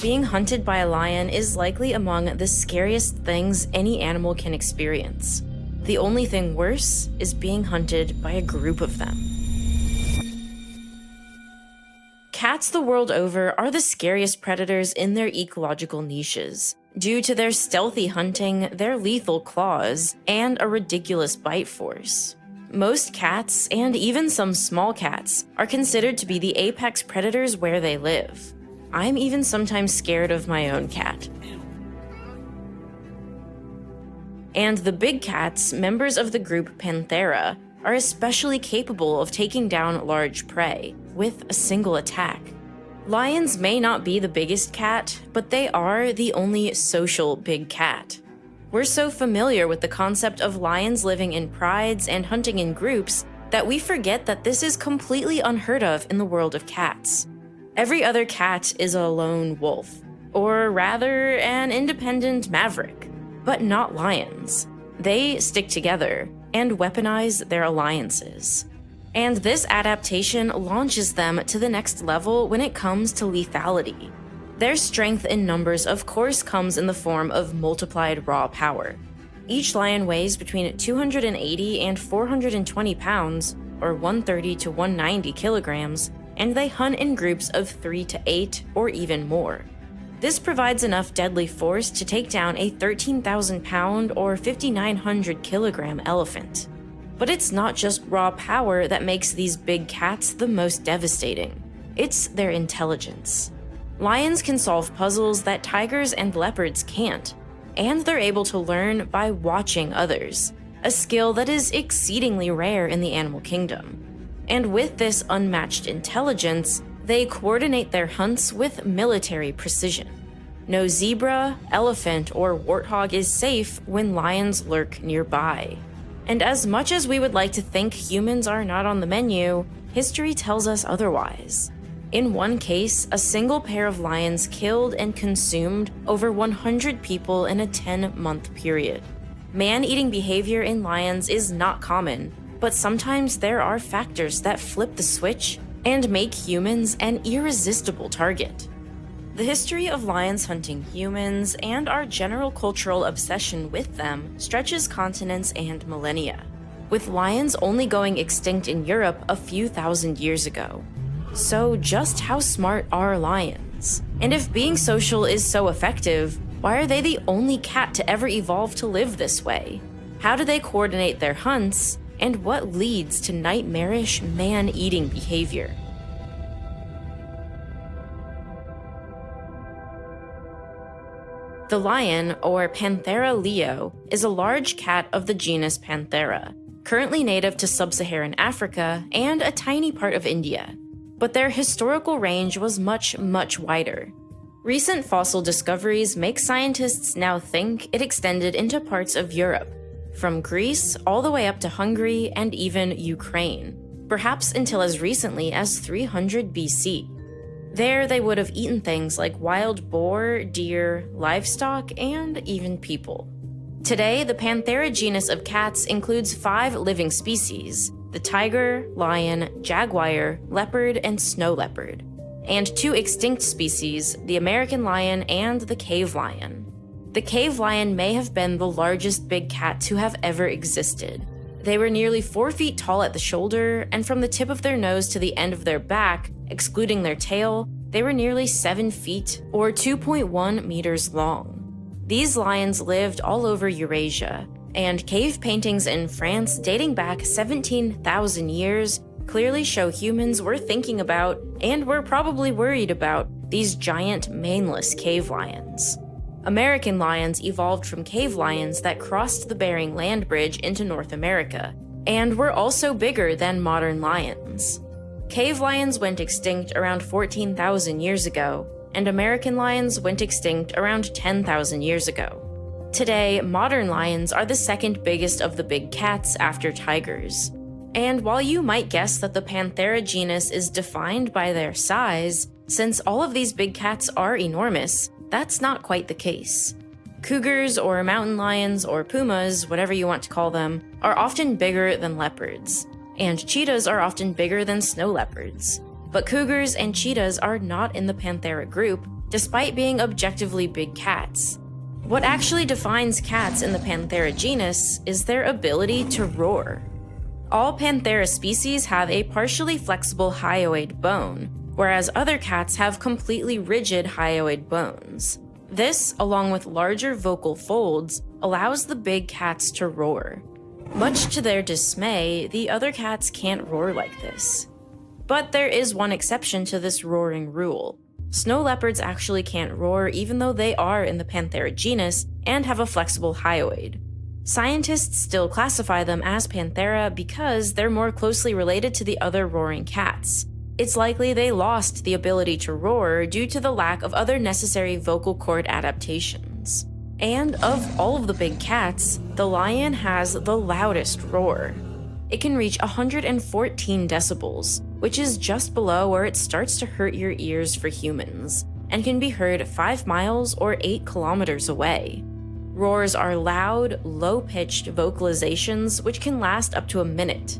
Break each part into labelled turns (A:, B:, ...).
A: being hunted by a lion is likely among the scariest things any animal can experience. The only thing worse is being hunted by a group of them. Cats the world over are the scariest predators in their ecological niches, due to their stealthy hunting, their lethal claws, and a ridiculous bite force. Most cats, and even some small cats, are considered to be the apex predators where they live. I'm even sometimes scared of my own cat. And the big cats, members of the group Panthera, are especially capable of taking down large prey with a single attack. Lions may not be the biggest cat, but they are the only social big cat. We're so familiar with the concept of lions living in prides and hunting in groups that we forget that this is completely unheard of in the world of cats. Every other cat is a lone wolf, or rather an independent maverick, but not lions. They stick together and weaponize their alliances. And this adaptation launches them to the next level when it comes to lethality. Their strength in numbers, of course, comes in the form of multiplied raw power. Each lion weighs between 280 and 420 pounds, or 130 to 190 kilograms, and they hunt in groups of 3 to 8 or even more. This provides enough deadly force to take down a 13,000-pound or 5,900 kilogram elephant. But it's not just raw power that makes these big cats the most devastating. It's their intelligence. Lions can solve puzzles that tigers and leopards can't, and they're able to learn by watching others, a skill that is exceedingly rare in the animal kingdom. And with this unmatched intelligence, they coordinate their hunts with military precision. No zebra, elephant, or warthog is safe when lions lurk nearby. And as much as we would like to think humans are not on the menu, history tells us otherwise. In one case, a single pair of lions killed and consumed over 100 people in a 10-month period. Man-eating behavior in lions is not common, but sometimes there are factors that flip the switch and make humans an irresistible target. The history of lions hunting humans and our general cultural obsession with them stretches continents and millennia, with lions only going extinct in Europe a few thousand years ago. So just how smart are lions? And if being social is so effective, why are they the only cat to ever evolve to live this way? How do they coordinate their hunts? And what leads to nightmarish man-eating behavior? The lion, or Panthera leo, is a large cat of the genus Panthera, currently native to sub-Saharan Africa and a tiny part of India. But their historical range was much, much wider. Recent fossil discoveries make scientists now think it extended into parts of Europe, from Greece all the way up to Hungary and even Ukraine, perhaps until as recently as 300 BC. There, they would have eaten things like wild boar, deer, livestock, and even people. Today, the Panthera genus of cats includes 5 living species: the tiger, lion, jaguar, leopard, and snow leopard, and 2 extinct species, the American lion and the cave lion. The cave lion may have been the largest big cat to have ever existed. They were nearly 4 feet tall at the shoulder, and from the tip of their nose to the end of their back, excluding their tail, they were nearly 7 feet, or 2.1 meters long. These lions lived all over Eurasia, and cave paintings in France dating back 17,000 years clearly show humans were thinking about, and were probably worried about, these giant maneless cave lions. American lions evolved from cave lions that crossed the Bering Land Bridge into North America, and were also bigger than modern lions. Cave lions went extinct around 14,000 years ago, and American lions went extinct around 10,000 years ago. Today, modern lions are the second biggest of the big cats after tigers. And while you might guess that the Panthera genus is defined by their size, since all of these big cats are enormous, that's not quite the case. Cougars, or mountain lions, or pumas, whatever you want to call them, are often bigger than leopards, and cheetahs are often bigger than snow leopards. But cougars and cheetahs are not in the Panthera group, despite being objectively big cats. What actually defines cats in the Panthera genus is their ability to roar. All Panthera species have a partially flexible hyoid bone, whereas other cats have completely rigid hyoid bones. This, along with larger vocal folds, allows the big cats to roar. Much to their dismay, the other cats can't roar like this. But there is one exception to this roaring rule. Snow leopards actually can't roar even though they are in the Panthera genus and have a flexible hyoid. Scientists still classify them as Panthera because they're more closely related to the other roaring cats. It's likely they lost the ability to roar due to the lack of other necessary vocal cord adaptations. And of all of the big cats, the lion has the loudest roar. It can reach 114 decibels, which is just below where it starts to hurt your ears for humans, and can be heard 5 miles or 8 kilometers away. Roars are loud, low-pitched vocalizations which can last up to a minute.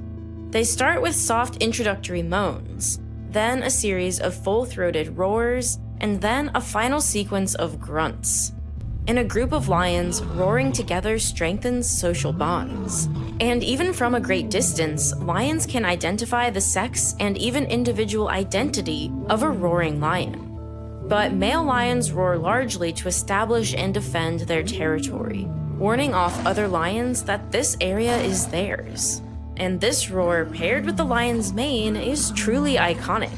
A: They start with soft introductory moans, then a series of full-throated roars, and then a final sequence of grunts. In a group of lions, roaring together strengthens social bonds. And even from a great distance, lions can identify the sex and even individual identity of a roaring lion. But male lions roar largely to establish and defend their territory, warning off other lions that this area is theirs. And this roar, paired with the lion's mane, is truly iconic.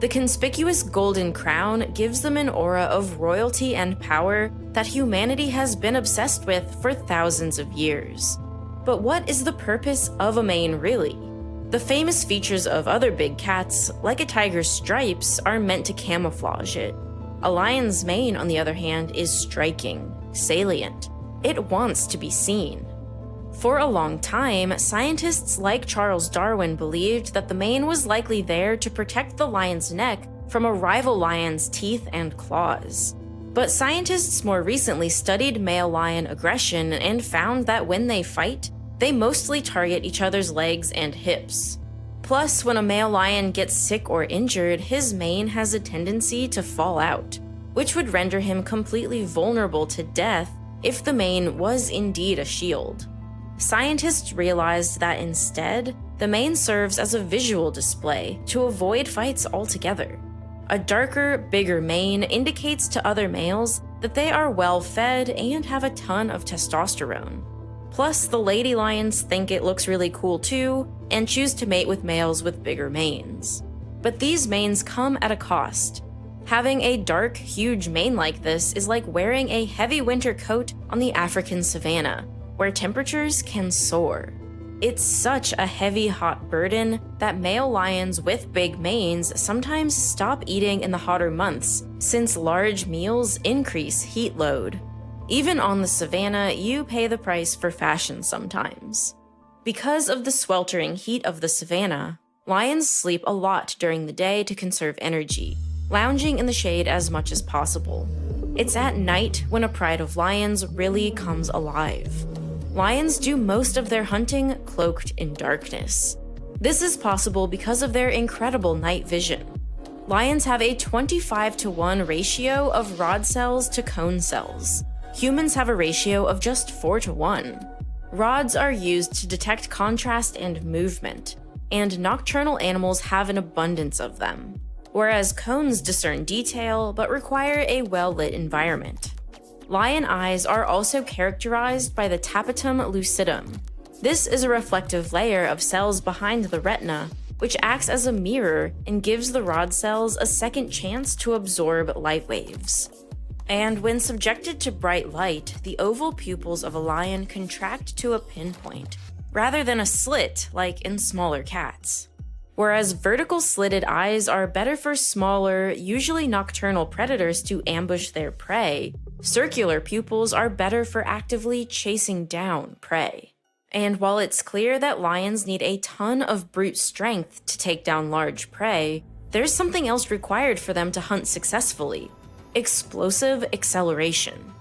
A: The conspicuous golden crown gives them an aura of royalty and power that humanity has been obsessed with for thousands of years. But what is the purpose of a mane really? The famous features of other big cats, like a tiger's stripes, are meant to camouflage it. A lion's mane, on the other hand, is striking, salient. It wants to be seen. For a long time, scientists like Charles Darwin believed that the mane was likely there to protect the lion's neck from a rival lion's teeth and claws. But scientists more recently studied male lion aggression and found that when they fight, they mostly target each other's legs and hips. Plus, when a male lion gets sick or injured, his mane has a tendency to fall out, which would render him completely vulnerable to death if the mane was indeed a shield. Scientists realized that instead, the mane serves as a visual display to avoid fights altogether. A darker, bigger mane indicates to other males that they are well fed and have a ton of testosterone. Plus, the lady lions think it looks really cool too, and choose to mate with males with bigger manes. But these manes come at a cost. Having a dark, huge mane like this is like wearing a heavy winter coat on the African savanna, where temperatures can soar. It's such a heavy, hot burden that male lions with big manes sometimes stop eating in the hotter months, since large meals increase heat load. Even on the savanna, you pay the price for fashion sometimes. Because of the sweltering heat of the savanna, lions sleep a lot during the day to conserve energy, lounging in the shade as much as possible. It's at night when a pride of lions really comes alive. Lions do most of their hunting cloaked in darkness. This is possible because of their incredible night vision. Lions have a 25-to-1 ratio of rod cells to cone cells. Humans have a ratio of just 4-to-1. Rods are used to detect contrast and movement, and nocturnal animals have an abundance of them, whereas cones discern detail but require a well-lit environment. Lion eyes are also characterized by the tapetum lucidum. This is a reflective layer of cells behind the retina, which acts as a mirror and gives the rod cells a second chance to absorb light waves. And when subjected to bright light, the oval pupils of a lion contract to a pinpoint, rather than a slit like in smaller cats. Whereas vertical slitted eyes are better for smaller, usually nocturnal predators to ambush their prey, circular pupils are better for actively chasing down prey. And while it's clear that lions need a ton of brute strength to take down large prey, there's something else required for them to hunt successfully: explosive acceleration.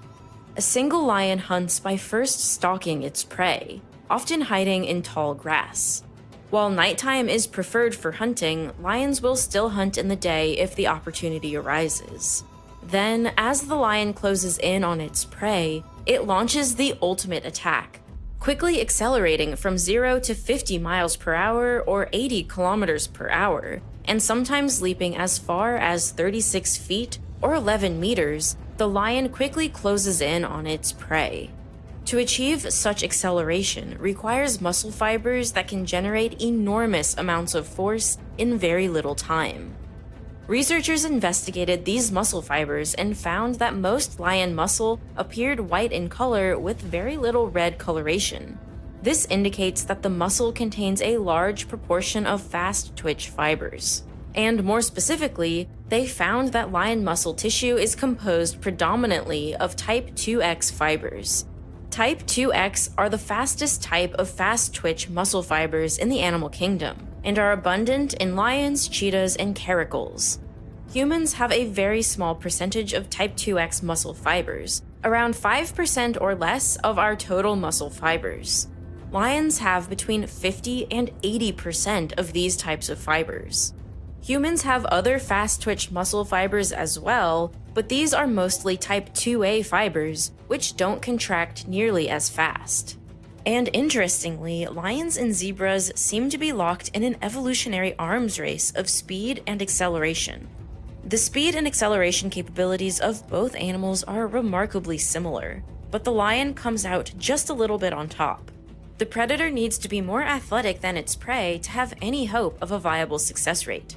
A: A single lion hunts by first stalking its prey, often hiding in tall grass. While nighttime is preferred for hunting, lions will still hunt in the day if the opportunity arises. Then, as the lion closes in on its prey, it launches the ultimate attack, quickly accelerating from 0 to 50 miles per hour or 80 kilometers per hour, and sometimes leaping as far as 36 feet or 11 meters. The lion quickly closes in on its prey. To achieve such acceleration requires muscle fibers that can generate enormous amounts of force in very little time. Researchers investigated these muscle fibers and found that most lion muscle appeared white in color with very little red coloration. This indicates that the muscle contains a large proportion of fast twitch fibers. And more specifically, they found that lion muscle tissue is composed predominantly of type 2X fibers. Type 2X are the fastest type of fast twitch muscle fibers in the animal kingdom, and are abundant in lions, cheetahs, and caracals. Humans have a very small percentage of type 2X muscle fibers, around 5% or less of our total muscle fibers. Lions have between 50 and 80% of these types of fibers. Humans have other fast twitch muscle fibers as well, but these are mostly type 2A fibers, which don't contract nearly as fast. And interestingly, lions and zebras seem to be locked in an evolutionary arms race of speed and acceleration. The speed and acceleration capabilities of both animals are remarkably similar, but the lion comes out just a little bit on top. The predator needs to be more athletic than its prey to have any hope of a viable success rate.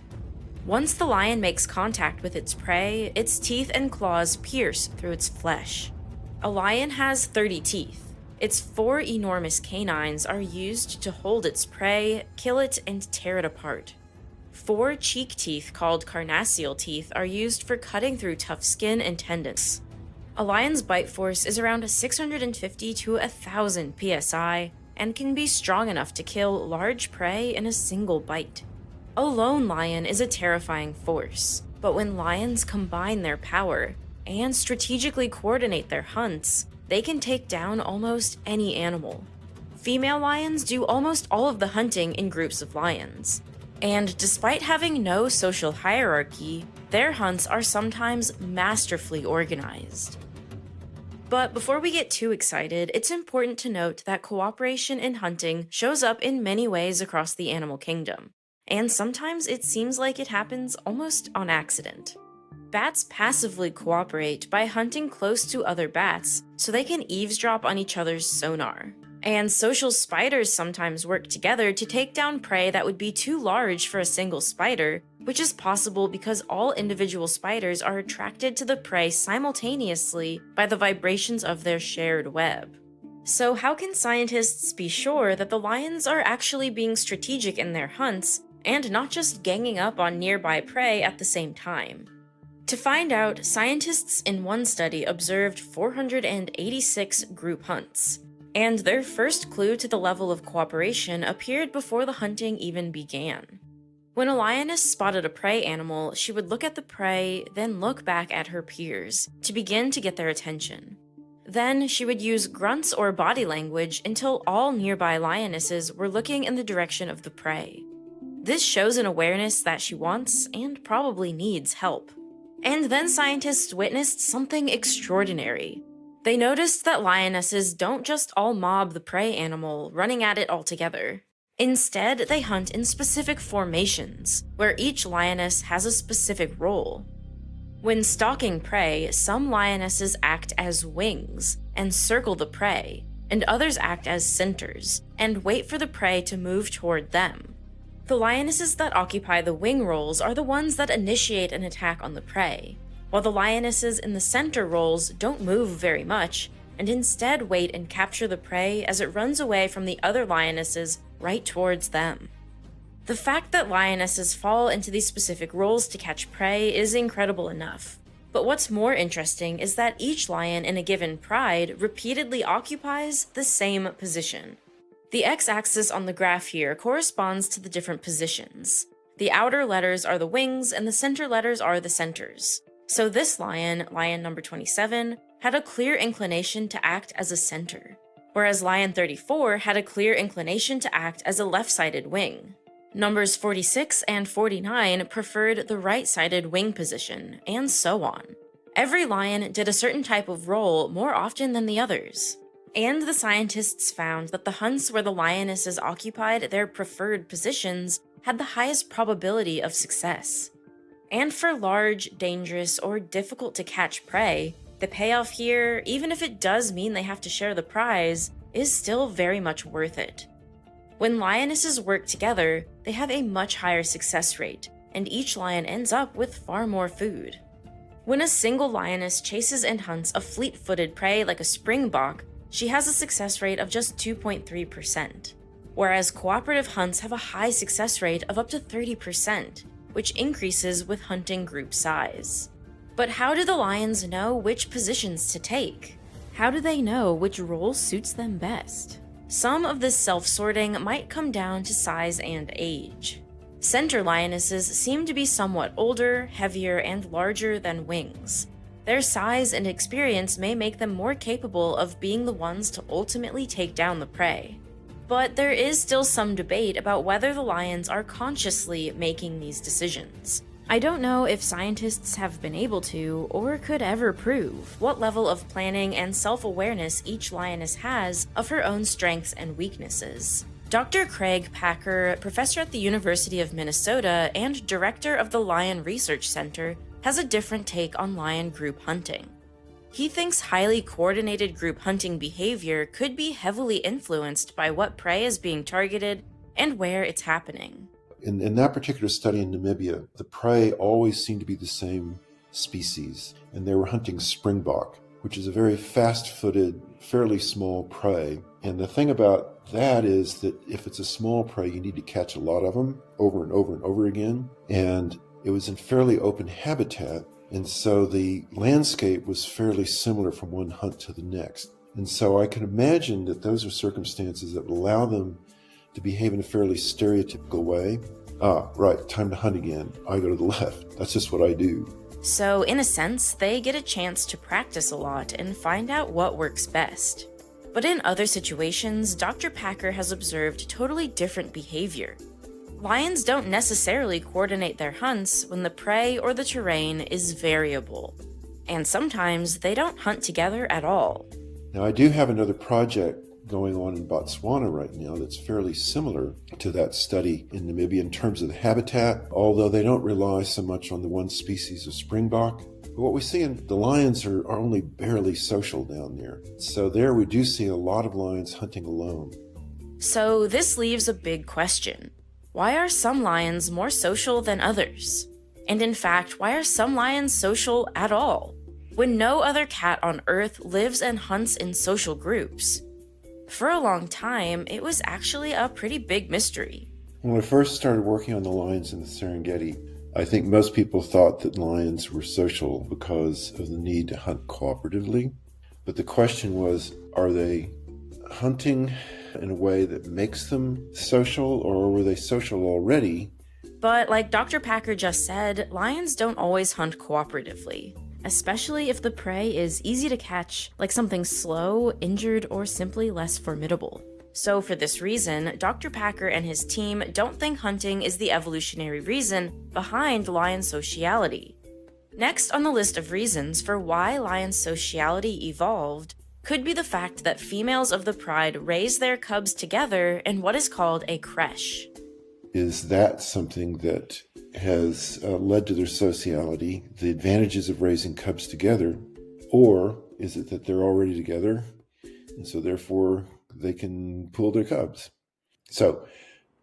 A: Once the lion makes contact with its prey, its teeth and claws pierce through its flesh. A lion has 30 teeth. Its 4 enormous canines are used to hold its prey, kill it, and tear it apart. 4 cheek teeth called carnassial teeth are used for cutting through tough skin and tendons. A lion's bite force is around 650 to 1,000 psi and can be strong enough to kill large prey in a single bite. A lone lion is a terrifying force, but when lions combine their power and strategically coordinate their hunts, they can take down almost any animal. Female lions do almost all of the hunting in groups of lions, and despite having no social hierarchy, their hunts are sometimes masterfully organized. But before we get too excited, it's important to note that cooperation in hunting shows up in many ways across the animal kingdom, and sometimes it seems like it happens almost on accident. Bats passively cooperate by hunting close to other bats so they can eavesdrop on each other's sonar. And social spiders sometimes work together to take down prey that would be too large for a single spider, which is possible because all individual spiders are attracted to the prey simultaneously by the vibrations of their shared web. So how can scientists be sure that the lions are actually being strategic in their hunts and not just ganging up on nearby prey at the same time? To find out, scientists in one study observed 486 group hunts, and their first clue to the level of cooperation appeared before the hunting even began. When a lioness spotted a prey animal, she would look at the prey, then look back at her peers to begin to get their attention. Then she would use grunts or body language until all nearby lionesses were looking in the direction of the prey. This shows an awareness that she wants and probably needs help. And then scientists witnessed something extraordinary. They noticed that lionesses don't just all mob the prey animal, running at it all together. Instead, they hunt in specific formations, where each lioness has a specific role. When stalking prey, some lionesses act as wings and circle the prey, and others act as centers and wait for the prey to move toward them. The lionesses that occupy the wing roles are the ones that initiate an attack on the prey, while the lionesses in the center roles don't move very much, and instead wait and capture the prey as it runs away from the other lionesses right towards them. The fact that lionesses fall into these specific roles to catch prey is incredible enough, but what's more interesting is that each lion in a given pride repeatedly occupies the same position. The x-axis on the graph here corresponds to the different positions. The outer letters are the wings, and the center letters are the centers. So this lion, lion number 27, had a clear inclination to act as a center, whereas lion 34 had a clear inclination to act as a left-sided wing. Numbers 46 and 49 preferred the right-sided wing position, and so on. Every lion did a certain type of role more often than the others. And the scientists found that the hunts where the lionesses occupied their preferred positions had the highest probability of success. And for large, dangerous, or difficult to catch prey, the payoff here, even if it does mean they have to share the prize, is still very much worth it. When lionesses work together, they have a much higher success rate, and each lion ends up with far more food. When a single lioness chases and hunts a fleet-footed prey like a springbok, she has a success rate of just 2.3%, whereas cooperative hunts have a high success rate of up to 30%, which increases with hunting group size. But how do the lions know which positions to take? How do they know which role suits them best? Some of this self-sorting might come down to size and age. Center lionesses seem to be somewhat older, heavier, and larger than wings. Their size and experience may make them more capable of being the ones to ultimately take down the prey. But there is still some debate about whether the lions are consciously making these decisions. I don't know if scientists have been able to, or could ever prove, what level of planning and self-awareness each lioness has of her own strengths and weaknesses. Dr. Craig Packer, professor at the University of Minnesota and director of the Lion Research Center, has a different take on lion group hunting. He thinks highly coordinated group hunting behavior could be heavily influenced by what prey is being targeted and where it's happening.
B: In that particular study in Namibia, the prey always seemed to be the same species, and they were hunting springbok, which is a very fast-footed, fairly small prey. And the thing about that is that if it's a small prey, you need to catch a lot of them over and over and over again. And it was in fairly open habitat, and so the landscape was fairly similar from one hunt to the next. And so I can imagine that those are circumstances that would allow them to behave in a fairly stereotypical way. Right, time to hunt again. I go to the left. That's just what I do.
A: So in a sense, they get a chance to practice a lot and find out what works best. But in other situations, Dr. Packer has observed totally different behavior. Lions don't necessarily coordinate their hunts when the prey or the terrain is variable. And sometimes they don't hunt together at all.
B: Now, I do have another project going on in Botswana right now that's fairly similar to that study in Namibia in terms of the habitat, although they don't rely so much on the one species of springbok. But what we see in the lions are only barely social down there. So there we do see a lot of lions hunting alone.
A: So this leaves a big question. Why are some lions more social than others? And in fact, why are some lions social at all, when no other cat on Earth lives and hunts in social groups? For a long time, it was actually a pretty big mystery.
B: When I first started working on the lions in the Serengeti, I think most people thought that lions were social because of the need to hunt cooperatively. But the question was, are they hunting in a way that makes them social, or were they social already?
A: But like Dr. Packer just said, lions don't always hunt cooperatively, especially if the prey is easy to catch, like something slow, injured, or simply less formidable. So for this reason, Dr. Packer and his team don't think hunting is the evolutionary reason behind lion sociality. Next on the list of reasons for why lion sociality evolved could be the fact that females of the pride raise their cubs together in what is called a creche.
B: Is that something that has led to their sociality, the advantages of raising cubs together, or is it that they're already together and so therefore they can pull their cubs? So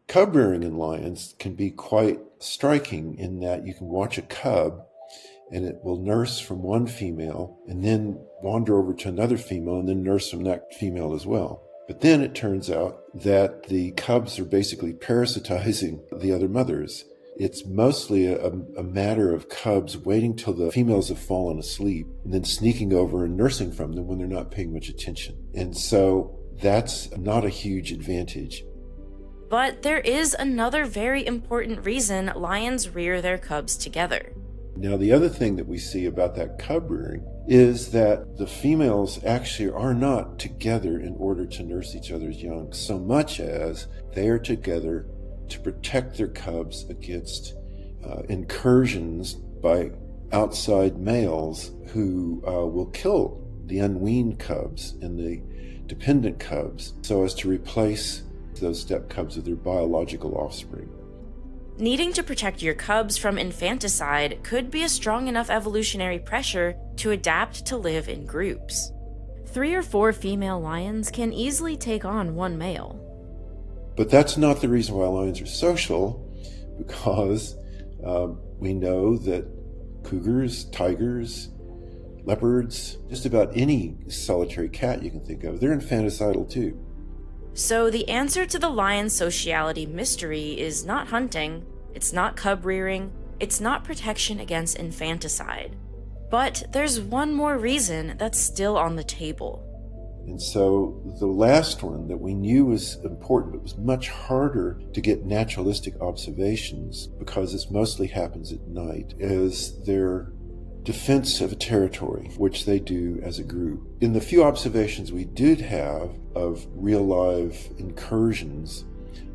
B: cub rearing in lions can be quite striking in that you can watch a cub and it will nurse from one female and then wander over to another female and then nurse from that female as well. But then it turns out that the cubs are basically parasitizing the other mothers. It's mostly a matter of cubs waiting till the females have fallen asleep and then sneaking over and nursing from them when they're not paying much attention. And so that's not a huge advantage.
A: But there is another very important reason lions rear their cubs together.
B: Now, the other thing that we see about that cub rearing is that the females actually are not together in order to nurse each other's young, so much as they are together to protect their cubs against incursions by outside males who will kill the unweaned cubs and the dependent cubs so as to replace those step cubs with their biological offspring.
A: Needing to protect your cubs from infanticide could be a strong enough evolutionary pressure to adapt to live in groups. 3 or 4 female lions can easily take on one male.
B: But that's not the reason why lions are social, because we know that cougars, tigers, leopards, just about any solitary cat you can think of, they're infanticidal too.
A: So the answer to the lion sociality mystery is not hunting, it's not cub rearing, it's not protection against infanticide. But there's one more reason that's still on the table.
B: And so the last one that we knew was important, but was much harder to get naturalistic observations because this mostly happens at night, is their defense of a territory, which they do as a group. In the few observations we did have of real live incursions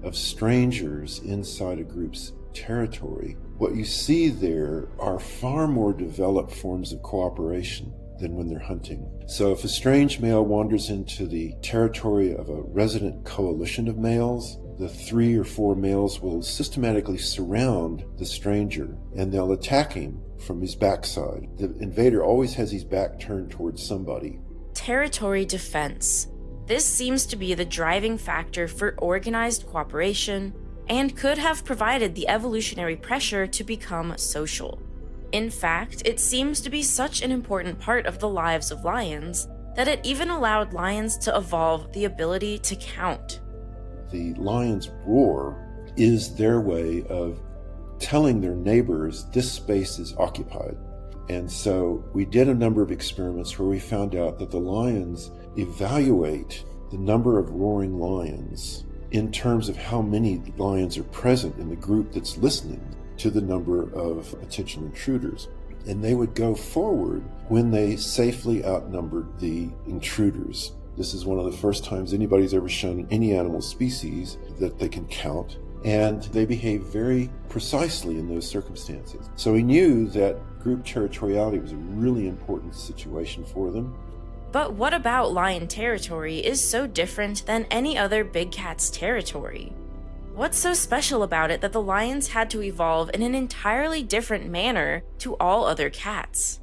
B: of strangers inside a group's territory, what you see there are far more developed forms of cooperation than when they're hunting. So if a strange male wanders into the territory of a resident coalition of males, the 3 or 4 males will systematically surround the stranger and they'll attack him from his backside. The invader always has his back turned towards somebody.
A: Territory defense. This seems to be the driving factor for organized cooperation and could have provided the evolutionary pressure to become social. In fact, it seems to be such an important part of the lives of lions that it even allowed lions to evolve the ability to count.
B: The lion's roar is their way of telling their neighbors this space is occupied. And so we did a number of experiments where we found out that the lions evaluate the number of roaring lions in terms of how many lions are present in the group that's listening to the number of potential intruders. And they would go forward when they safely outnumbered the intruders. This is one of the first times anybody's ever shown in any animal species that they can count, and they behave very precisely in those circumstances. So we knew that group territoriality was a really important situation for them.
A: But what about lion territory is so different than any other big cat's territory? What's so special about it that the lions had to evolve in an entirely different manner to all other cats?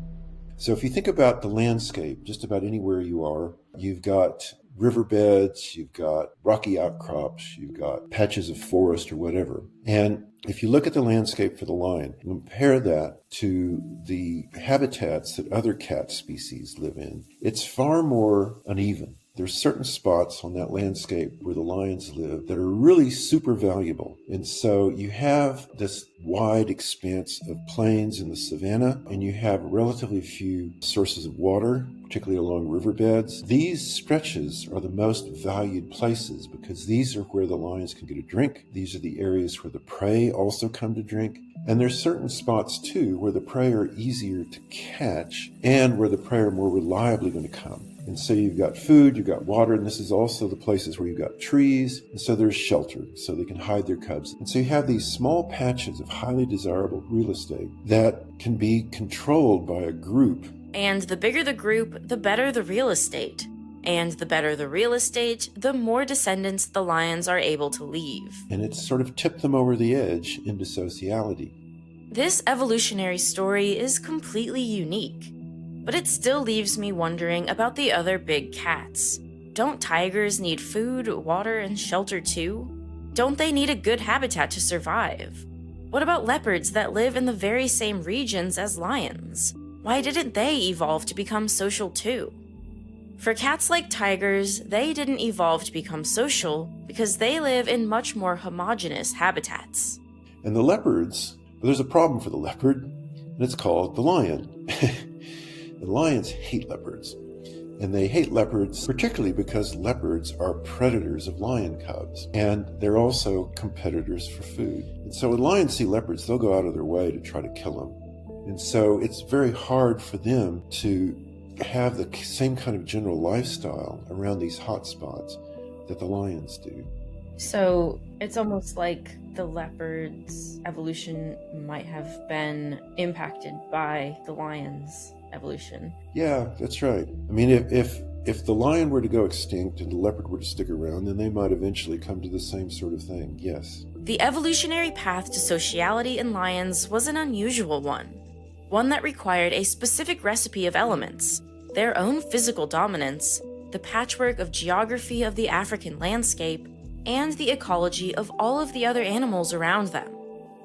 B: So if you think about the landscape, just about anywhere you are, you've got riverbeds, you've got rocky outcrops, you've got patches of forest or whatever. And if you look at the landscape for the lion, compare that to the habitats that other cat species live in, it's far more uneven. There's certain spots on that landscape where the lions live that are really super valuable. And so you have this wide expanse of plains in the savanna, and you have relatively few sources of water, particularly along riverbeds. These stretches are the most valued places because these are where the lions can get a drink. These are the areas where the prey also come to drink. And there's certain spots, too, where the prey are easier to catch and where the prey are more reliably going to come. And so you've got food, you've got water, and this is also the places where you've got trees, and so there's shelter, so they can hide their cubs. And so you have these small patches of highly desirable real estate that can be controlled by a group.
A: And the bigger the group, the better the real estate. And the better the real estate, the more descendants the lions are able to leave.
B: And it's sort of tipped them over the edge into sociality.
A: This evolutionary story is completely unique. But it still leaves me wondering about the other big cats. Don't tigers need food, water, and shelter too? Don't they need a good habitat to survive? What about leopards that live in the very same regions as lions? Why didn't they evolve to become social too? For cats like tigers, they didn't evolve to become social because they live in much more homogeneous habitats.
B: And the leopards, well, there's a problem for the leopard, and it's called the lion. The lions hate leopards, and they hate leopards particularly because leopards are predators of lion cubs, and they're also competitors for food. And so when lions see leopards, they'll go out of their way to try to kill them. And so it's very hard for them to have the same kind of general lifestyle around these hot spots that the lions do.
A: So it's almost like the leopard's evolution might have been impacted by the lion's evolution.
B: Yeah, that's right. I mean, if the lion were to go extinct and the leopard were to stick around, then they might eventually come to the same sort of thing, yes.
A: The evolutionary path to sociality in lions was an unusual one that required a specific recipe of elements, their own physical dominance, the patchwork of geography of the African landscape, and the ecology of all of the other animals around them.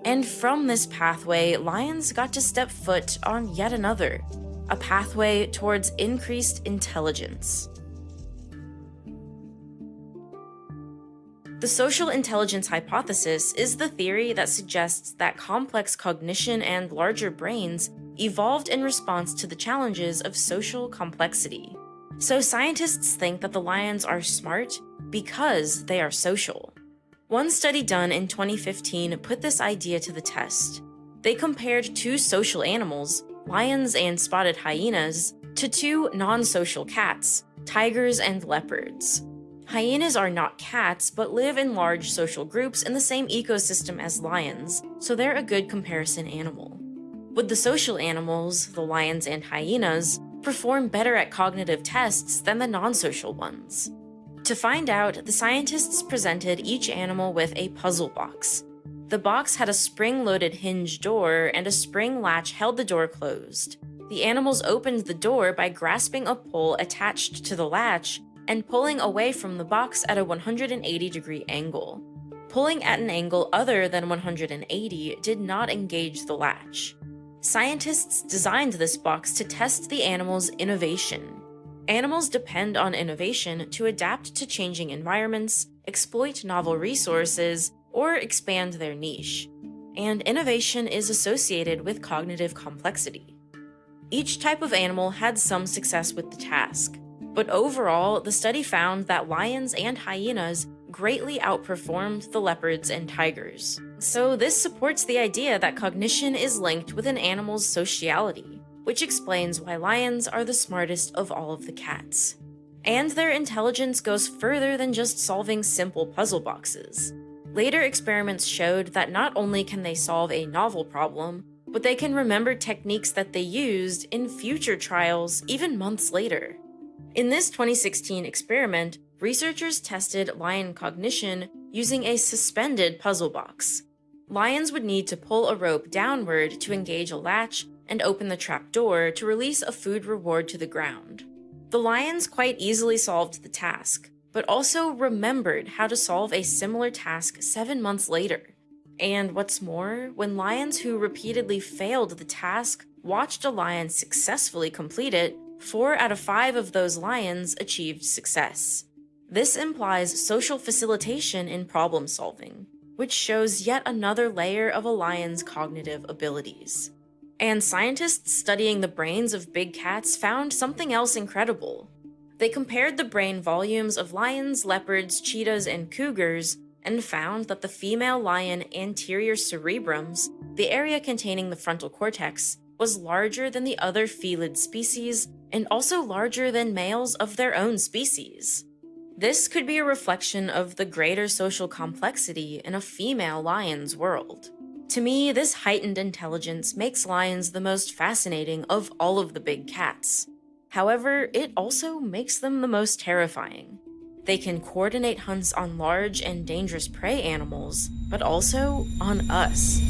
A: And from this pathway, lions got to step foot on yet another, a pathway towards increased intelligence. The social intelligence hypothesis is the theory that suggests that complex cognition and larger brains evolved in response to the challenges of social complexity. So scientists think that the lions are smart because they are social. One study done in 2015 put this idea to the test. They compared two social animals, lions and spotted hyenas, to two non-social cats, tigers and leopards. Hyenas are not cats, but live in large social groups in the same ecosystem as lions, so they're a good comparison animal. Would the social animals, the lions and hyenas, perform better at cognitive tests than the non-social ones? To find out, the scientists presented each animal with a puzzle box. The box had a spring-loaded hinge door, and a spring latch held the door closed. The animals opened the door by grasping a pole attached to the latch and pulling away from the box at a 180-degree angle. Pulling at an angle other than 180 did not engage the latch. Scientists designed this box to test the animal's innovation. Animals depend on innovation to adapt to changing environments, exploit novel resources, or expand their niche. And innovation is associated with cognitive complexity. Each type of animal had some success with the task, but overall, the study found that lions and hyenas greatly outperformed the leopards and tigers. So this supports the idea that cognition is linked with an animal's sociality, which explains why lions are the smartest of all of the cats. And their intelligence goes further than just solving simple puzzle boxes. Later experiments showed that not only can they solve a novel problem, but they can remember techniques that they used in future trials even months later. In this 2016 experiment, researchers tested lion cognition using a suspended puzzle box. Lions would need to pull a rope downward to engage a latch and open the trap door to release a food reward to the ground. The lions quite easily solved the task, but also remembered how to solve a similar task 7 months later. And what's more, when lions who repeatedly failed the task watched a lion successfully complete it, 4 out of 5 of those lions achieved success. This implies social facilitation in problem solving, which shows yet another layer of a lion's cognitive abilities. And scientists studying the brains of big cats found something else incredible. They compared the brain volumes of lions, leopards, cheetahs, and cougars, and found that the female lion anterior cerebrums, the area containing the frontal cortex, was larger than the other felid species and also larger than males of their own species. This could be a reflection of the greater social complexity in a female lion's world. To me, this heightened intelligence makes lions the most fascinating of all of the big cats. However, it also makes them the most terrifying. They can coordinate hunts on large and dangerous prey animals, but also on us.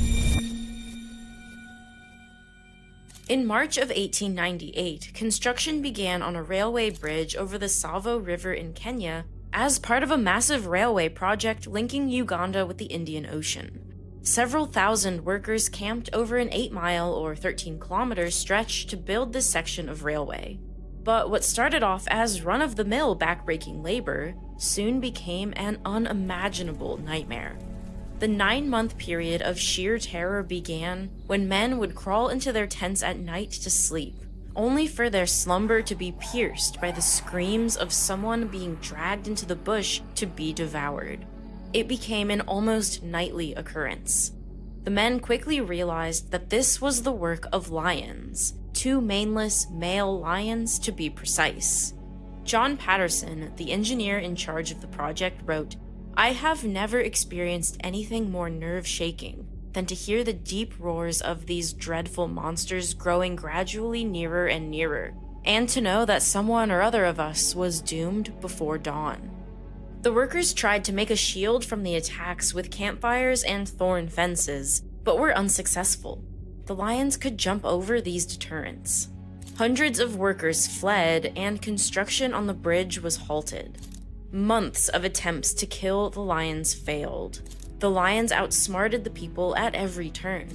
A: In March of 1898, construction began on a railway bridge over the Savo River in Kenya as part of a massive railway project linking Uganda with the Indian Ocean. Several thousand workers camped over an 8-mile or 13-kilometer stretch to build this section of railway. But what started off as run-of-the-mill backbreaking labor soon became an unimaginable nightmare. The 9-month period of sheer terror began when men would crawl into their tents at night to sleep, only for their slumber to be pierced by the screams of someone being dragged into the bush to be devoured. It became an almost nightly occurrence. The men quickly realized that this was the work of lions, 2 maneless male lions to be precise. John Patterson, the engineer in charge of the project, wrote, I have never experienced anything more nerve-shaking than to hear the deep roars of these dreadful monsters growing gradually nearer and nearer, and to know that someone or other of us was doomed before dawn. The workers tried to make a shield from the attacks with campfires and thorn fences, but were unsuccessful. The lions could jump over these deterrents. Hundreds of workers fled, and construction on the bridge was halted. Months of attempts to kill the lions failed. The lions outsmarted the people at every turn.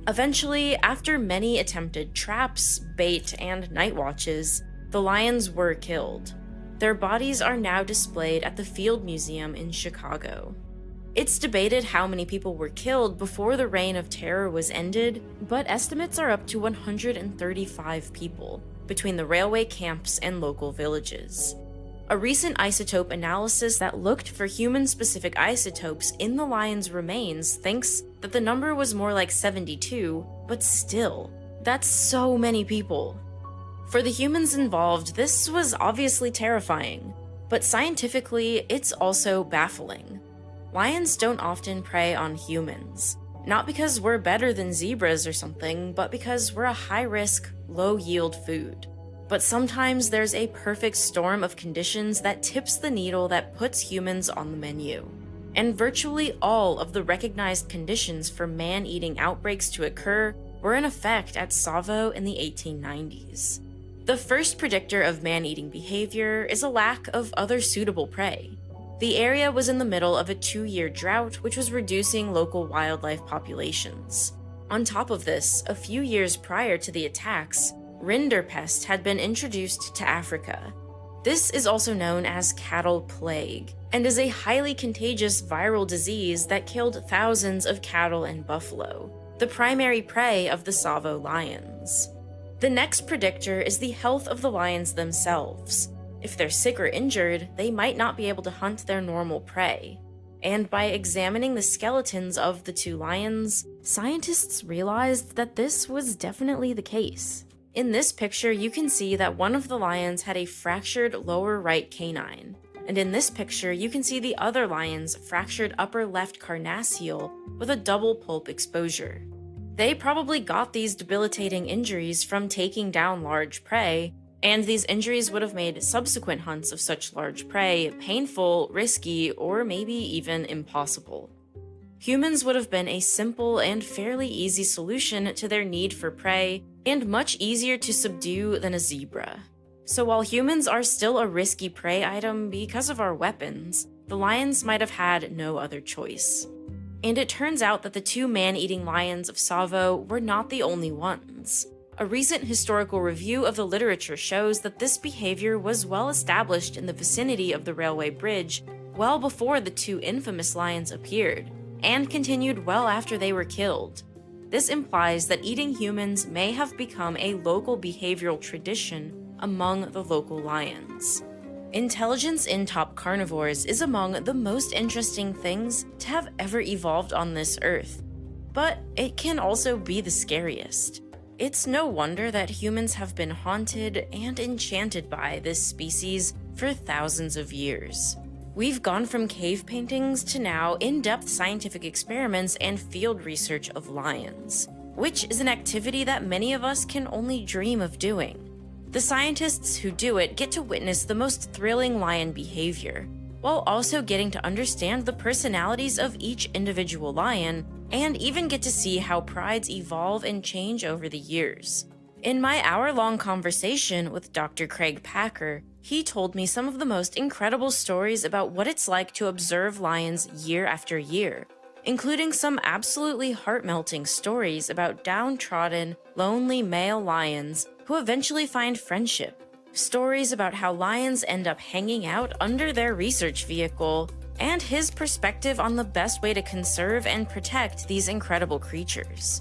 A: Eventually, after many attempted traps, bait, and night watches, the lions were killed. Their bodies are now displayed at the Field Museum in Chicago. It's debated how many people were killed before the Reign of Terror was ended, but estimates are up to 135 people between the railway camps and local villages. A recent isotope analysis that looked for human-specific isotopes in the lion's remains thinks that the number was more like 72, but still, that's so many people. For the humans involved, this was obviously terrifying, but scientifically, it's also baffling. Lions don't often prey on humans, not because we're better than zebras or something, but because we're a high-risk, low-yield food. But sometimes there's a perfect storm of conditions that tips the needle that puts humans on the menu. And virtually all of the recognized conditions for man-eating outbreaks to occur were in effect at Tsavo in the 1890s. The first predictor of man-eating behavior is a lack of other suitable prey. The area was in the middle of a 2-year drought, which was reducing local wildlife populations. On top of this, a few years prior to the attacks, rinderpest had been introduced to Africa. This is also known as cattle plague, and is a highly contagious viral disease that killed thousands of cattle and buffalo, the primary prey of the Tsavo lions. The next predictor is the health of the lions themselves. If they're sick or injured, they might not be able to hunt their normal prey. And by examining the skeletons of the two lions, scientists realized that this was definitely the case. In this picture, you can see that one of the lions had a fractured lower right canine. And in this picture, you can see the other lion's fractured upper left carnassial with a double pulp exposure. They probably got these debilitating injuries from taking down large prey, and these injuries would have made subsequent hunts of such large prey painful, risky, or maybe even impossible. Humans would have been a simple and fairly easy solution to their need for prey, and much easier to subdue than a zebra. So while humans are still a risky prey item because of our weapons, the lions might have had no other choice. And it turns out that the two man-eating lions of Tsavo were not the only ones. A recent historical review of the literature shows that this behavior was well established in the vicinity of the railway bridge well before the two infamous lions appeared, and continued well after they were killed. This implies that eating humans may have become a local behavioral tradition among the local lions. Intelligence in top carnivores is among the most interesting things to have ever evolved on this earth, but it can also be the scariest. It's no wonder that humans have been haunted and enchanted by this species for thousands of years. We've gone from cave paintings to now in-depth scientific experiments and field research of lions, which is an activity that many of us can only dream of doing. The scientists who do it get to witness the most thrilling lion behavior, while also getting to understand the personalities of each individual lion, and even get to see how prides evolve and change over the years. In my hour-long conversation with Dr. Craig Packer, he told me some of the most incredible stories about what it's like to observe lions year after year, including some absolutely heart-melting stories about downtrodden, lonely male lions who eventually find friendship, stories about how lions end up hanging out under their research vehicle, and his perspective on the best way to conserve and protect these incredible creatures.